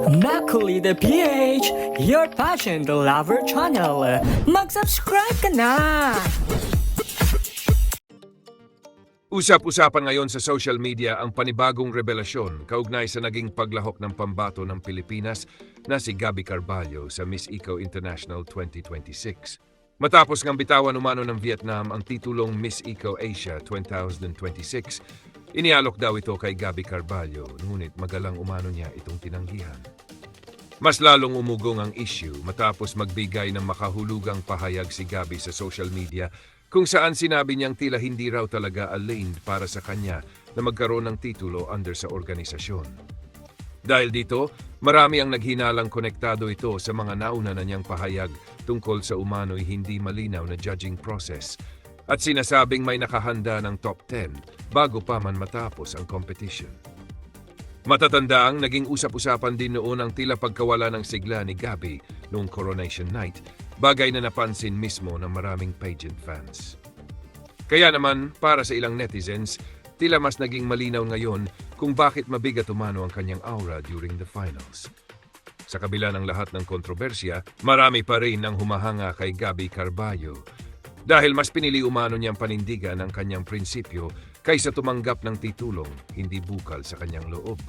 Macaulay PH, your passion the lover channel. Mag-subscribe ka na! Usap-usapan ngayon sa social media ang panibagong revelasyon kaugnay sa naging paglahok ng pambato ng Pilipinas na si Gabby Carballo sa Miss Eco International 2026. Matapos ngang bitawan umano ng Vietnam ang titulong Miss Eco Asia 2026, inialok daw ito kay Gabby Carballo, ngunit magalang umano niya itong tinanggihan. Mas lalong umugong ang issue matapos magbigay ng makahulugang pahayag si Gabby sa social media kung saan sinabi niyang tila hindi raw talaga aligned para sa kanya na magkaroon ng titulo under sa organisasyon. Dahil dito, marami ang naghinalang konektado ito sa mga nauna na niyang pahayag tungkol sa umano'y hindi malinaw na judging process at sinasabing may nakahanda ng top 10 bago pa man matapos ang competition. Matatandaang naging usap-usapan din noon ang tila pagkawala ng sigla ni Gabby noong Coronation Night, bagay na napansin mismo ng maraming pageant fans. Kaya naman, para sa ilang netizens, tila mas naging malinaw ngayon kung bakit mabigat umano ang kanyang aura during the finals. Sa kabila ng lahat ng kontrobersya, marami pa rin ang humahanga kay Gabby Carballo dahil mas pinili umano niyang panindigan ang kanyang prinsipyo kaysa tumanggap ng titulong hindi bukal sa kanyang loob.